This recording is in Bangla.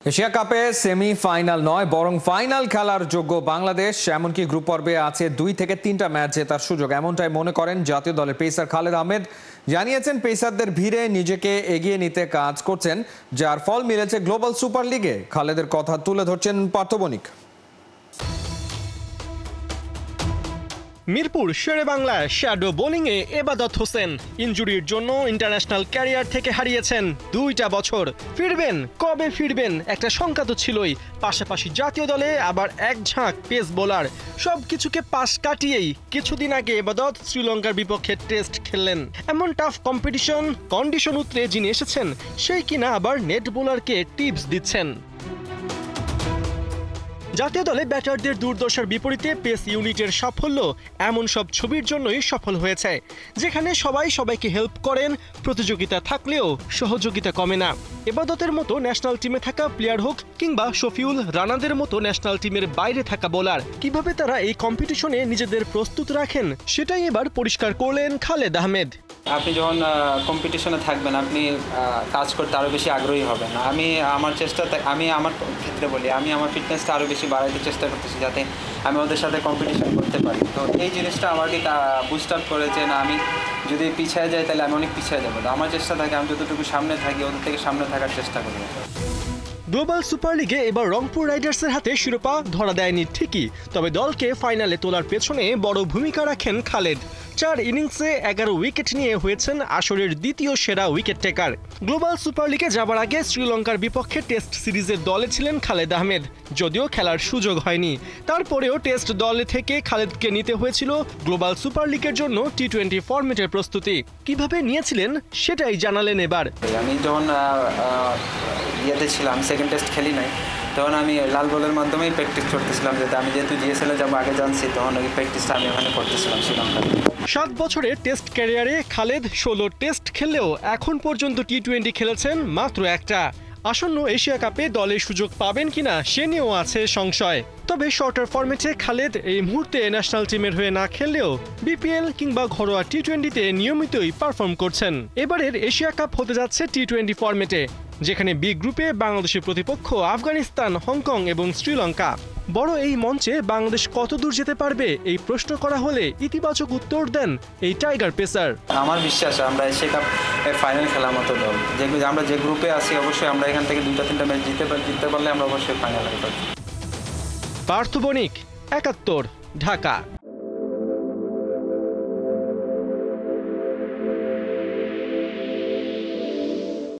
এশিয়া কাপে সেমিফাইনাল নয় বরং ফাইনাল খেলার যোগ্য বাংলাদেশ। এমনকি গ্রুপ পর্বে আছে 2 থেকে 3টা ম্যাচ জেতার সুযোগ, এমনটাই মনে করেন জাতীয় দলের পেসার খালেদ আহমেদ। জানিয়েছেন পেসারদের ভিড়ে নিজেকে এগিয়ে নিতে কাজ করছেন, যার ফল মিলেছে গ্লোবাল সুপার লিগে। খালেদের কথা তুলে ধরছেন পার্থ বণিক। মিরপুর শেরেবাংলায় শ্যাডো বোলিংয়ে এবাদত হোসেন ইনজুরির জন্য ইন্টারন্যাশনাল ক্যারিয়ার থেকে হারিয়েছেন 2টা বছর। ফিরবেন কবে ফিরবেন একটা শঙ্কা তো ছিলই, পাশাপাশি জাতীয় দলে আবার এক ঝাঁক পেস বোলার। সবকিছুকে পাশ কাটিয়েই কিছুদিন আগে এবাদত শ্রীলঙ্কার বিপক্ষে টেস্ট খেললেন। এমন টাফ কন্ডিশন উতরে যিনি এসেছেন সেই কিনা আবার নেট বোলারকে টিপস দিচ্ছেন। জাতীয় দলে ব্যাটারদের দুর্দশার বিপরীতে পেস ইউনিটের সাফল্য এমন সব ছবির জন্যই সফল হয়েছে, যেখানে সবাই সবাইকে হেল্প করেন। প্রতিযোগিতা থাকলেও সহযোগিতা কমে না। এবাদতের মতো ন্যাশনাল টিমে থাকা প্লেয়ার হোক কিংবা শফিউল রানাদের মতো ন্যাশনাল টিমের বাইরে থাকা বোলার, কিভাবে তারা এই কম্পিটিশনে নিজেদের প্রস্তুত রাখেন সেটাই এবার পরিষ্কার করলেন খালেদ আহমেদ। আপনি যখন কম্পিটিশনে থাকবেন আপনি কাজ করতে আরও বেশি আগ্রহী হবেন। আমি আমার ক্ষেত্রে বলি, আমি আমার ফিটনেসটা আরও বেশি বাড়াইতে চেষ্টা করতেছি, যাতে আমি ওদের সাথে কম্পিটিশন করতে পারি। তো এই জিনিসটা আমাকে বুস্ট আপ করেছে। না, আমি যদি পিছিয়ে যাই তাহলে আমি অনেক পিছিয়ে যাবো। তো আমার চেষ্টা থাকে আমি যতটুকু সামনে থাকি ওদের থেকে সামনে থাকার চেষ্টা করি। গ্লোবাল সুপার লিগে এবার রংপুর রাইডার্সের হাতে শিরোপা ধরা দেয়নি ঠিকই, তবে দলকে ফাইনালে তোলার পেছনে বড় ভূমিকা রাখেন খালেদ। 4 ইনিংসে 11 উইকেট নিয়ে হয়েছেন আসরের দ্বিতীয় সেরা উইকেট টেকার। গ্লোবাল সুপার লিগে যাবার আগে শ্রীলঙ্কার বিপক্ষে টেস্ট সিরিজের দলে ছিলেন খালেদ আহমেদ, যদিও খেলার সুযোগ হয়নি। তারপরেও টেস্ট দলে থেকে খালেদকে নিতে হয়েছিল গ্লোবাল সুপার লিগের জন্য টি-20 ফরম্যাটের প্রস্তুতি। কিভাবে নিয়েছিলেন সেটাই জানালেন এবার। আমি যখন ইয়েতে ছিলাম, সেকেন্ড টেস্ট খেলি নাই, তখন আমি লাল বলের মাধ্যমেই প্র্যাকটিস করতেছিলাম। আমি যেহেতু জিএসএলে যাবো আগে জানছি, তখন ওই প্র্যাকটিসটা আমি ওখানে করতেছিলাম শ্রীলঙ্কায়। 7 বছরের টেস্ট ক্যারিয়ারে খালেদ 16 টেস্ট খেললেও এখন পর্যন্ত টি-20 খেলেছেন মাত্র একটা। আসন্ন এশিয়া কাপে দলে সুযোগ পাবেন কিনা সে নিয়েও আছে সংশয়। তবে শর্টার ফরম্যাটে খালেদ এই মুহূর্তে ন্যাশনাল টিমের হয়ে না খেললেও বিপিএল কিংবা ঘরোয়া টি-20তে নিয়মিতই পারফর্ম করছেন। এবারের এশিয়া কাপ হতে যাচ্ছে টি-20 ফরম্যাটে, যেখানে বি গ্রুপে বাংলাদেশের প্রতিপক্ষ আফগানিস্তান, হংকং এবং শ্রীলঙ্কা। বড় এই মঞ্চে বাংলাদেশ কত দূর যেতে পারবে এই প্রশ্ন করা হলে ইতিবাচক উত্তর দেন এই টাইগার পেসার। আমার বিশ্বাস আমরা এশিয়া কাপ ফাইনাল খেলার মতো দল, আমরা যে গ্রুপে আছি অবশ্যই আমরা এখান থেকে 2-3টা ম্যাচ জিততে পারলে আমরা অবশ্যই ফাইনাল হতে পারবো। পার্থ বণিক, 71, ঢাকা।